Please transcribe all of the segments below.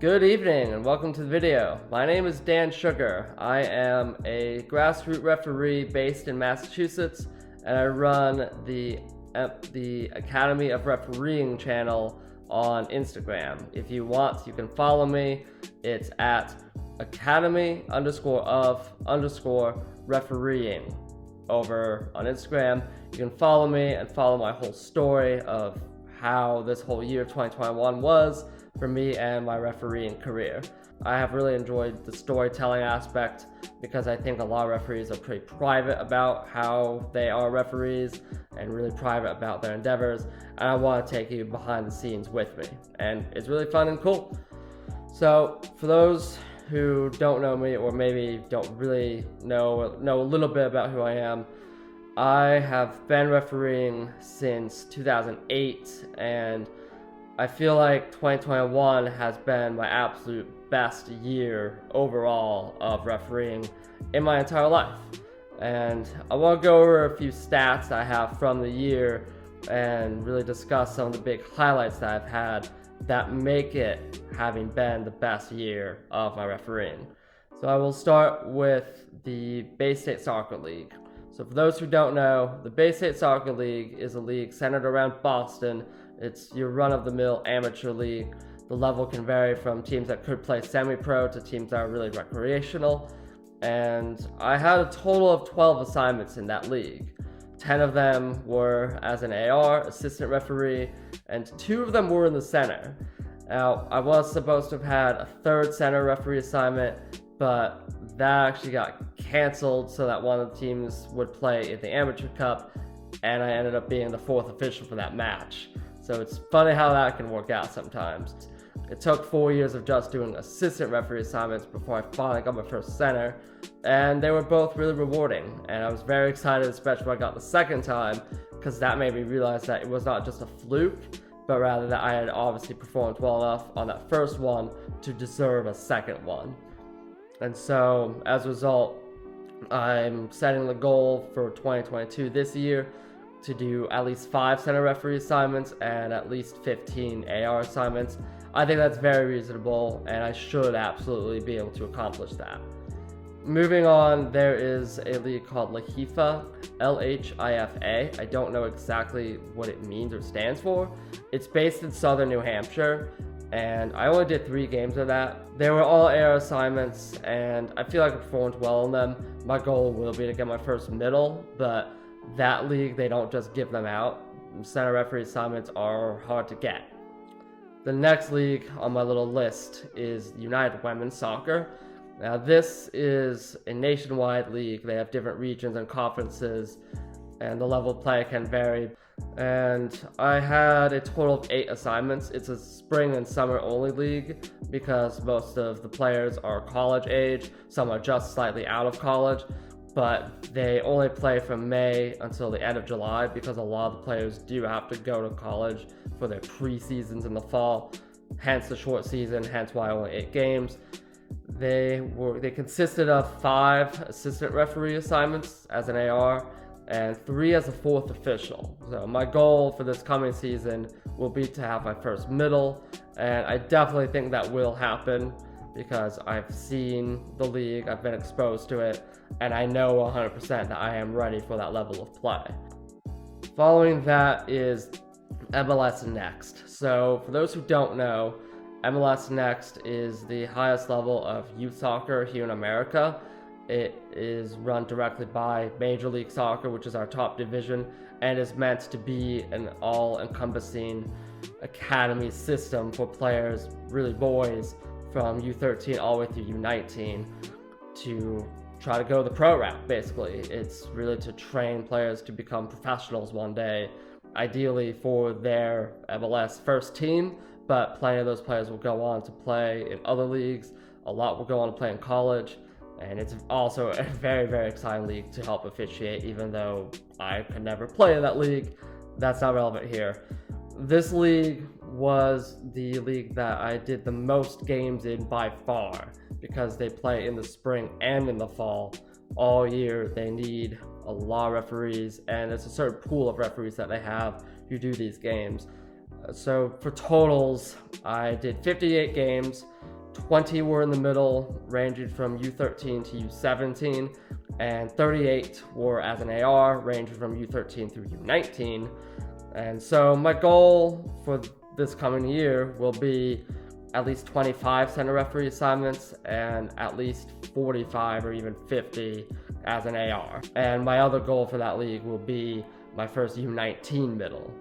Good evening and welcome to the video. My name is Dan Sugar. I am a grassroots referee based in Massachusetts, and I run the Academy of Refereeing channel on Instagram. If you want, you can follow me. It's at academy_of_refereeing over on Instagram. You can follow me and follow my whole story of how this whole year of 2021 was for me and my refereeing career. I have really enjoyed the storytelling aspect because I think a lot of referees are pretty private about how they are referees and really private about their endeavors, and I want to take you behind the scenes with me, and it's really fun and cool. So for those who don't know me or maybe don't really know a little bit about who I am, I have been refereeing since 2008, and I feel like 2021 has been my absolute best year overall of refereeing in my entire life. And I want to go over a few stats I have from the year and really discuss some of the big highlights that I've had that make it having been the best year of my refereeing. So I will start with the Bay State Soccer League. So for those who don't know, the Bay State Soccer League is a league centered around Boston. It's your run-of-the-mill amateur league. The level can vary from teams that could play semi-pro to teams that are really recreational. And I had a total of 12 assignments in that league. 10 of them were as an AR, assistant referee, and 2 of them were in the center. Now, I was supposed to have had a third center referee assignment, but that actually got canceled so that one of the teams would play in the Amateur Cup, and I ended up being the 4th official for that match. So it's funny how that can work out sometimes. It took 4 years of just doing assistant referee assignments before I finally got my first center, and they were both really rewarding, and I was very excited, especially when I got the second time, because that made me realize that it was not just a fluke, but rather that I had obviously performed well enough on that first one to deserve a second one. And so, as a result, I'm setting the goal for 2022 this year to do at least 5 center referee assignments and at least 15 AR assignments. I think that's very reasonable, and I should absolutely be able to accomplish that. Moving on, there is a league called LHIFA, LHIFA. I don't know exactly what it means or stands for. It's based in southern New Hampshire, and I only did 3 games of that. They were all AR assignments, and I feel like I performed well in them. My goal will be to get my first middle, but that league, they don't just give them out. Center referee assignments are hard to get. The next league on my little list is United Women's Soccer. Now this is a nationwide league. They have different regions and conferences, and the level of play can vary. And I had a total of 8 assignments. It's a spring and summer only league because most of the players are college age. Some are just slightly out of college, but they only play from May until the end of July because a lot of the players do have to go to college for their pre-seasons in the fall, hence the short season, hence why only 8 games. They consisted of 5 assistant referee assignments as an AR and 3 as a 4th official. So my goal for this coming season will be to have my first middle, and I definitely think that will happen because I've seen the league, I've been exposed to it, and I know 100% that I am ready for that level of play. Following that is MLS Next. So for those who don't know, MLS Next is the highest level of youth soccer here in America. It is run directly by Major League Soccer, which is our top division, and is meant to be an all-encompassing academy system for players, really boys, from U13 all the way through U19 to try to go the pro route, basically. It's really to train players to become professionals one day, ideally for their MLS first team, but plenty of those players will go on to play in other leagues. A lot will go on to play in college, and it's also a very, very exciting league to help officiate, even though I could never play in that league. That's not relevant here. This league was the league that I did the most games in by far because they play in the spring and in the fall all year. They need a lot of referees, and it's a certain pool of referees that they have who do these games. So for totals, I did 58 games, 20 were in the middle, ranging from U13 to U17, and 38 were as an AR, ranging from U13 through U19. And so my goal for this coming year will be at least 25 center referee assignments and at least 45 or even 50 as an AR. And my other goal for that league will be my first U19 middle,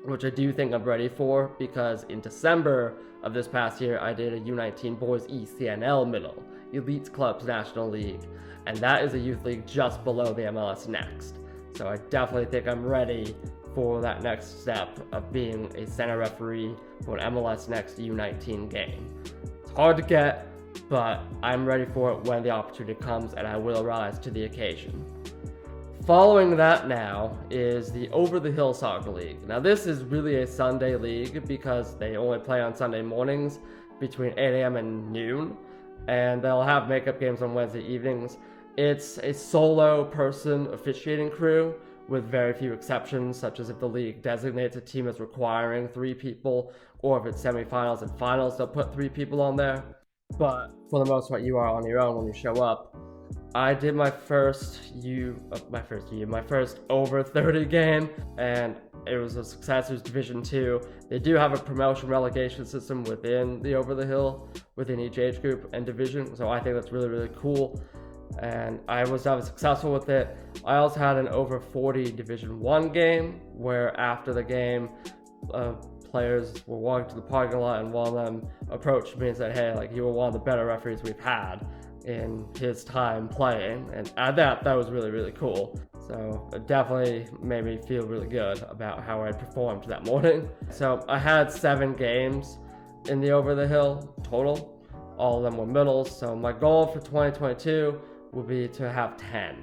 which I do think I'm ready for, because in December of this past year, I did a U19 Boys ECNL middle, Elite Clubs National League, and that is a youth league just below the MLS Next. So I definitely think I'm ready for that next step of being a center referee for an MLS Next U19 game. It's hard to get, but I'm ready for it when the opportunity comes, and I will rise to the occasion. Following that now is the Over the Hill Soccer League. Now this is really a Sunday league because they only play on Sunday mornings between 8 a.m. and noon, and they'll have makeup games on Wednesday evenings. It's a solo person officiating crew with very few exceptions, such as if the league designates a team as requiring 3 people, or if it's semifinals and finals, they'll put 3 people on there. But for the most part, you are on your own when you show up. I did my first over 30 game, and it was a success. It was Division 2. They do have a promotion relegation system within the Over the Hill, within each age group and division, so I think that's really, really cool. And I was successful with it. I also had an over 40 Division 1 game, where after the game, players were walking to the parking lot, and one of them approached me and said, "Hey, like, you were one of the better referees we've had in his time playing." And that was really, really cool. So it definitely made me feel really good about how I performed that morning. So I had 7 games in the Over the Hill total. All of them were middles. So my goal for 2022 would be to have 10.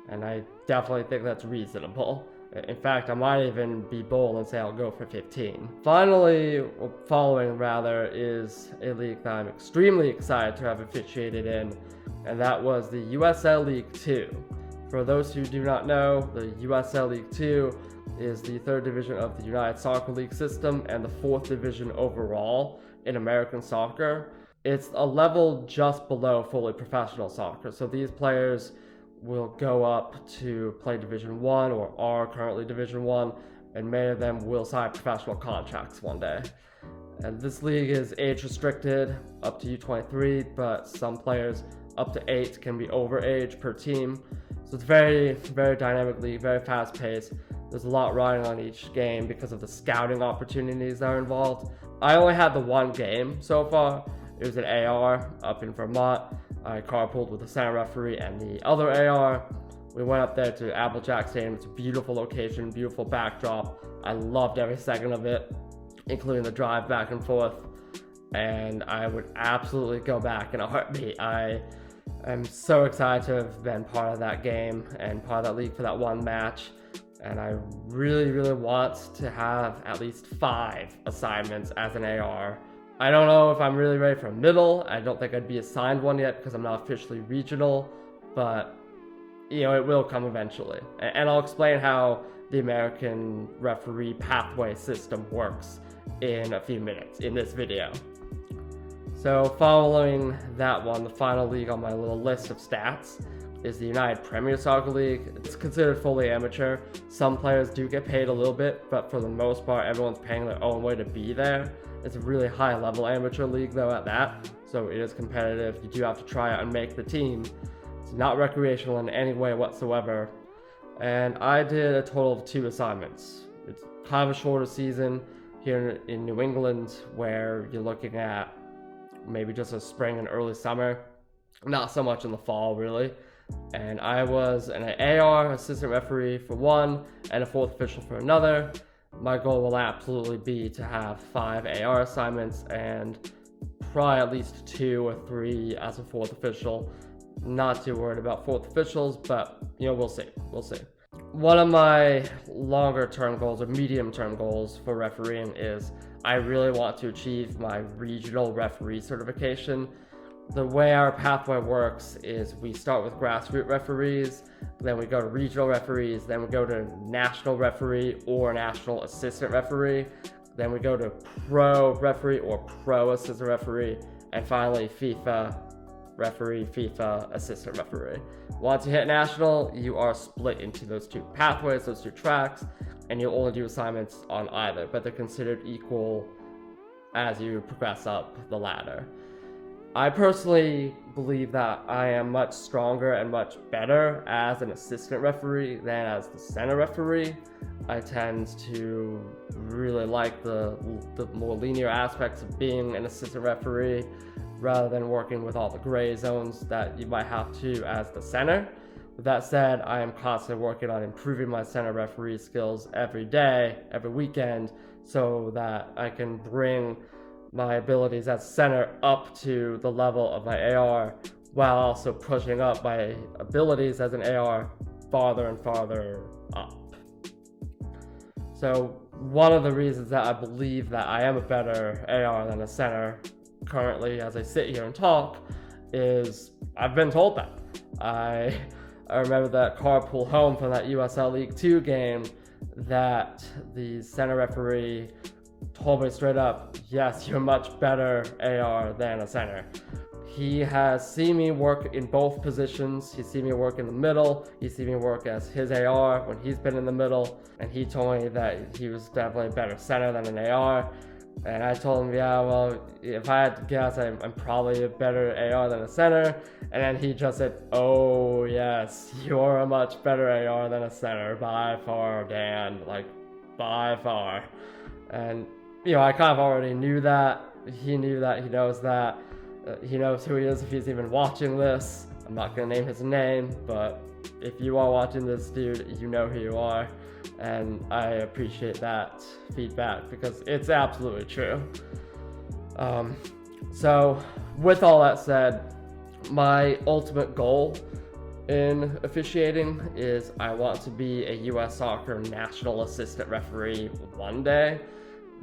And I definitely think that's reasonable. In fact, I might even be bold and say I'll go for 15. Following is a league that I'm extremely excited to have officiated in, and that was the USL League 2. For those who do not know, the USL League 2 is the 3rd division of the United Soccer League system and the 4th division overall in American soccer. It's a level just below fully professional soccer, so these players will go up to play Division 1 or are currently Division 1, and many of them will sign professional contracts one day. And this league is age restricted up to U23, but some players up to 8 can be over age per team. So it's very, very dynamic league, very fast paced. There's a lot riding on each game because of the scouting opportunities that are involved. I only had the 1 game so far. It was an AR up in Vermont. I carpooled with the center referee and the other AR. We went up there to Applejack Stadium. It's a beautiful location, beautiful backdrop. I loved every second of it, including the drive back and forth. And I would absolutely go back in a heartbeat. I am so excited to have been part of that game and part of that league for that 1 match. And I really, really want to have at least 5 assignments as an AR. I don't know if I'm really ready for a middle. I don't think I'd be assigned one yet because I'm not officially regional, but it will come eventually. And I'll explain how the American referee pathway system works in a few minutes in this video. So following that one, the final league on my little list of stats is the United Premier Soccer League. It's considered fully amateur. Some players do get paid a little bit, but for the most part, everyone's paying their own way to be there. It's a really high level amateur league though at that, so it is competitive. You do have to try out and make the team. It's not recreational in any way whatsoever. And I did a total of 2 assignments. It's kind of a shorter season here in New England, where you're looking at maybe just a spring and early summer, not so much in the fall really. And I was an AR assistant referee for 1 and a 4th official for another. My goal will absolutely be to have 5 AR assignments and probably at least 2 or 3 as a 4th official. Not too worried about 4th officials, but we'll see. One of my longer term goals or medium term goals for refereeing is I really want to achieve my regional referee certification. The way our pathway works is we start with grassroots referees, then we go to regional referees, then we go to national referee or national assistant referee. Then we go to pro referee or pro assistant referee, and finally FIFA referee, FIFA assistant referee. Once you hit national, you are split into those two pathways, those two tracks, and you'll only do assignments on either, but they're considered equal as you progress up the ladder. I personally believe that I am much stronger and much better as an assistant referee than as the center referee. I tend to really like the more linear aspects of being an assistant referee rather than working with all the gray zones that you might have to as the center. With that said, I am constantly working on improving my center referee skills every day, every weekend, so that I can bring my abilities as center up to the level of my AR while also pushing up my abilities as an AR farther and farther up. So one of the reasons that I believe that I am a better AR than a center currently as I sit here and talk is I've been told that. I remember that carpool home from that USL League 2 game that the center referee told me straight up, yes, you're much better AR than a center. He has seen me work in both positions. He's seen me work in the middle. He's seen me work as his AR when he's been in the middle. And he told me that he was definitely a better center than an AR. And I told him, yeah, well, if I had to guess, I'm probably a better AR than a center. And then he just said, oh, yes, you're a much better AR than a center by far, Dan. Like, by far. And, I kind of already knew that. He knew that. He knows that. He knows who he is if he's even watching this. I'm not going to name his name, but if you are watching this, dude, you know who you are. And I appreciate that feedback because it's absolutely true. So with all that said, my ultimate goal in officiating is I want to be a US Soccer national assistant referee one day.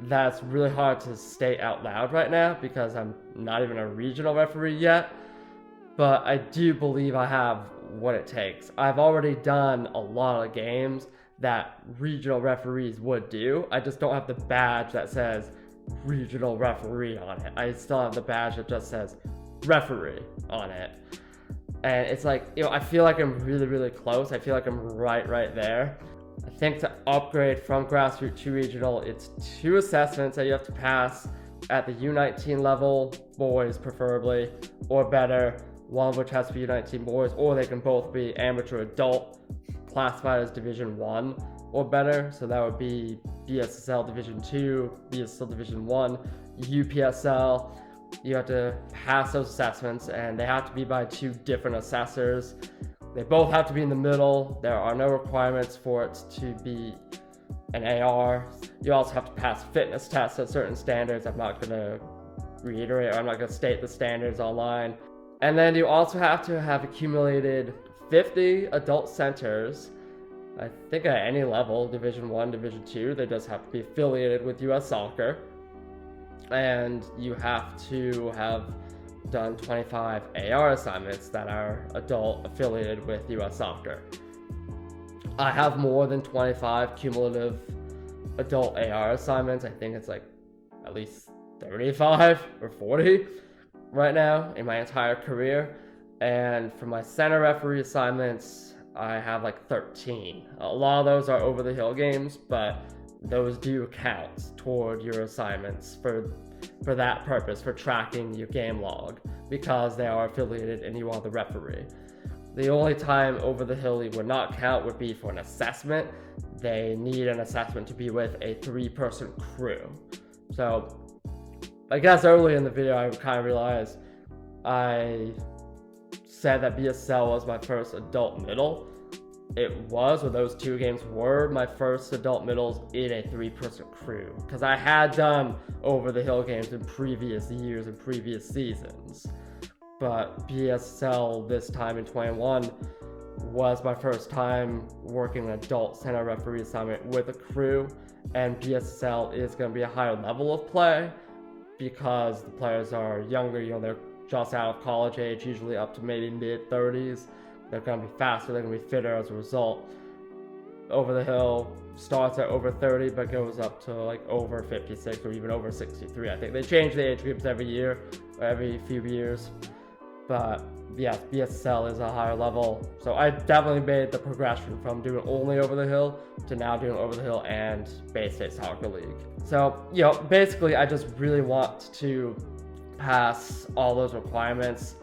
That's really hard to state out loud right now because I'm not even a regional referee yet, but I do believe I have what it takes. I've already done a lot of games that regional referees would do. I just don't have the badge that says regional referee on it. I still have the badge that just says referee on it. And it's like, I feel like I'm really, really close. I feel like I'm right there. I think to upgrade from grassroots to regional, it's 2 assessments that you have to pass at the U19 level, boys preferably, or better, one of which has to be U19 boys, or they can both be amateur adult, classified as Division 1 or better. So that would be BSSL Division 2, BSSL Division 1, UPSL. You have to pass those assessments, and they have to be by 2 different assessors. They both have to be in the middle. There are no requirements for it to be an AR. You also have to pass fitness tests at certain standards. I'm not going to reiterate, or I'm not going to state the standards online. And then you also have to have accumulated 50 adult centers, I think at any level, Division 1, Division 2. They just have to be affiliated with US Soccer. And you have to have done 25 AR assignments that are adult affiliated with US Soccer. I have more than 25 cumulative adult AR assignments. I think it's like at least 35 or 40 right now in my entire career. And for my center referee assignments, I have like 13. A lot of those are over the hill games, but those do count toward your assignments for that purpose, for tracking your game log, because they are affiliated and you are the referee. The only time over the hill would not count would be for an assessment. They need an assessment to be with a 3-person crew. So I guess early in the video I kind of realized I said that BSL was my first adult middle. It was, or those 2 games were my first adult middles in a 3-person crew, because I had done over the hill games in previous years and previous seasons. But BSL this time in 21 was my first time working an adult center referee assignment with a crew, and BSL is going to be a higher level of play because the players are younger, they're just out of college age, usually up to maybe mid-30s. They're going to be faster, they're going to be fitter as a result. over the hill starts at over 30 but goes up to like over 56 or even over 63. I think they change the age groups every year or every few years, but yeah, BSSL is a higher level. So I definitely made the progression from doing only over the hill to now doing over the hill and Bay State Soccer League. So, you know, basically I just really want to pass all those requirements.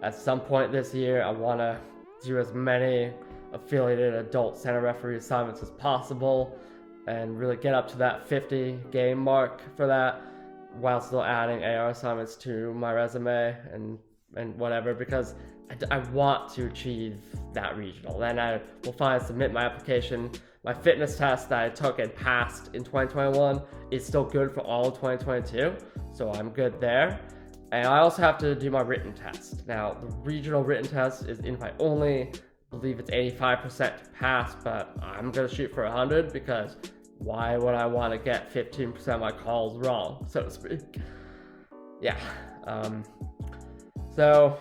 At some point this year, I want to do as many affiliated adult center referee assignments as possible and really get up to that 50 game mark for that, while still adding AR assignments to my resume and whatever, because I want to achieve that regional. Then I will finally submit my application. My fitness test that I took and passed in 2021 is still good for all of 2022, so I'm good there. And I also have to do my written test. Now, the regional written test is invite only. I believe it's 85% to pass, but I'm gonna shoot for 100 because why would I want to get 15% of my calls wrong, so to speak? Yeah. So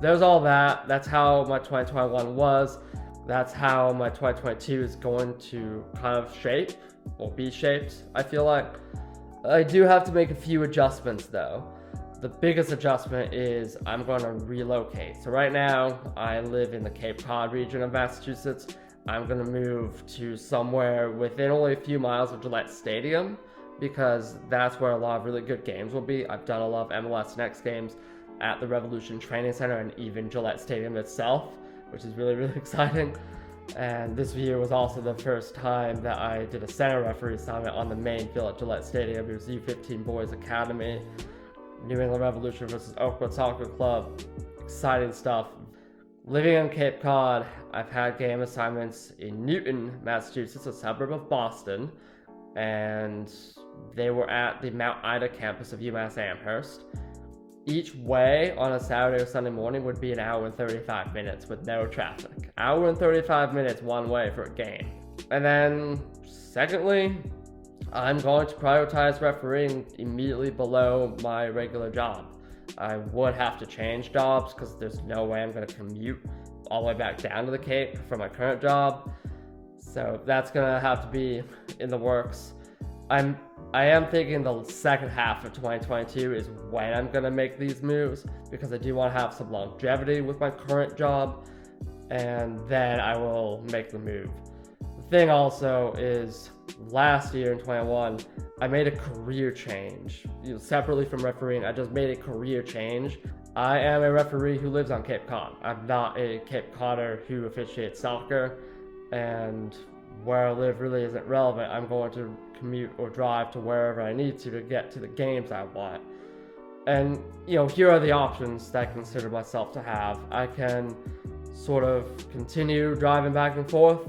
there's all that. That's how my 2021 was. That's how my 2022 is going to kind of shape or be shaped, I feel like. I do have to make a few adjustments though. The biggest adjustment is I'm going to relocate. So right now I live in the Cape Cod region of Massachusetts. I'm going to move to somewhere within only a few miles of Gillette Stadium because that's where a lot of really good games will be. I've done a lot of MLS Next games at the Revolution Training Center and even Gillette Stadium itself, which is really, really exciting. And this year was also the first time that I did a center referee assignment on the main field at Gillette Stadium. It was U15 Boys Academy, New England Revolution versus Oakwood Soccer Club. Exciting stuff. Living in Cape Cod, I've had game assignments in Newton, Massachusetts, a suburb of Boston, and they were at the Mount Ida campus of UMass Amherst. Each way on a Saturday or Sunday morning would be an hour and 35 minutes with no traffic. Hour and 35 minutes one way for a game. And then, secondly, I'm going to prioritize refereeing immediately below my regular job. I would have to change jobs because there's no way I'm going to commute all the way back down to the Cape for my current job. So that's going to have to be in the works. I am thinking the second half of 2022 is when I'm going to make these moves because I do want to have some longevity with my current job, and then I will make the move. The thing also is last year in 21, I made a career change. Separately from refereeing, I just made a career change. I am a referee who lives on Cape Cod. I'm not a Cape Codder who officiates soccer, and where I live really isn't relevant. I'm going to commute or drive to wherever I need to get to the games I want. And, here are the options that I consider myself to have. I can sort of continue driving back and forth.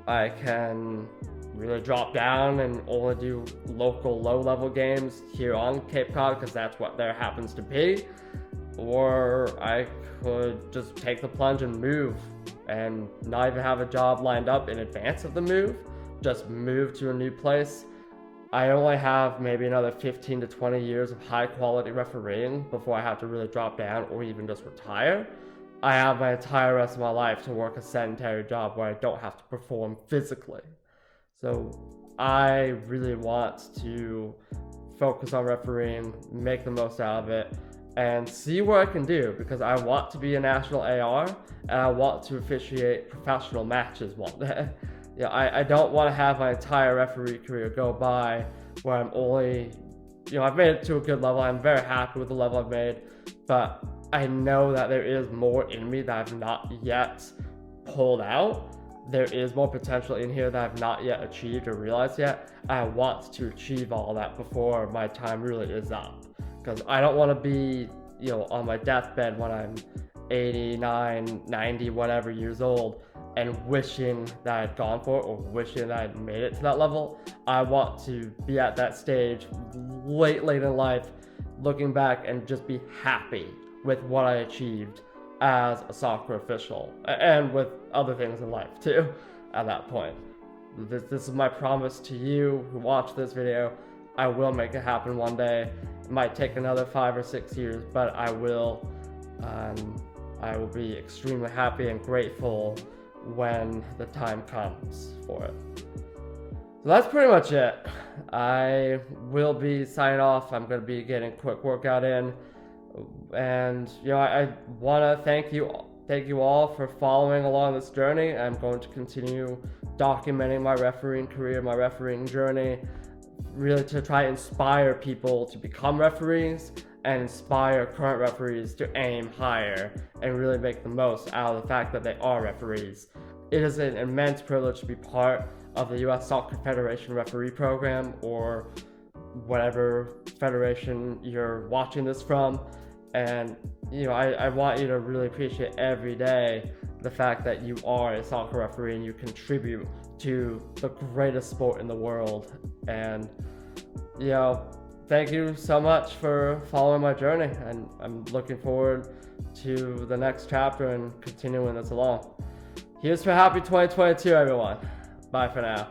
I can really drop down and only do local low-level games here on Cape Cod because that's what there happens to be. Or I could just take the plunge and move and not even have a job lined up in advance of the move, just move to a new place. I only have maybe another 15 to 20 years of high quality refereeing before I have to really drop down or even just retire. I have my entire rest of my life to work a sedentary job where I don't have to perform physically. So I really want to focus on refereeing, make the most out of it, and see what I can do because I want to be a national AR and I want to officiate professional matches one day. I don't want to have my entire referee career go by where I'm only, I've made it to a good level. I'm very happy with the level I've made, but I know that there is more in me that I've not yet pulled out. There is more potential in here that I've not yet achieved or realized yet. I want to achieve all that before my time really is up. Because I don't want to be, on my deathbed when I'm 89, 90, whatever years old, and wishing that I'd gone for it or wishing that I'd made it to that level. I want to be at that stage late in life, looking back and just be happy with what I achieved as a soccer official and with other things in life too at that point. This is my promise to you who watch this video. I will make it happen one day. It might take another 5 or 6 years, but I will. I will be extremely happy and grateful when the time comes for it. So that's pretty much it. I will be signing off. I'm going to be getting a quick workout in. And, I want to thank you all for following along this journey. I'm going to continue documenting my refereeing career, my refereeing journey, really to try to inspire people to become referees and inspire current referees to aim higher and really make the most out of the fact that they are referees. It is an immense privilege to be part of the U.S. Soccer Federation referee program, or whatever federation you're watching this from. And, I want you to really appreciate every day the fact that you are a soccer referee and you contribute to the greatest sport in the world. And, thank you so much for following my journey. And I'm looking forward to the next chapter and continuing this along. Here's for happy 2022, everyone. Bye for now.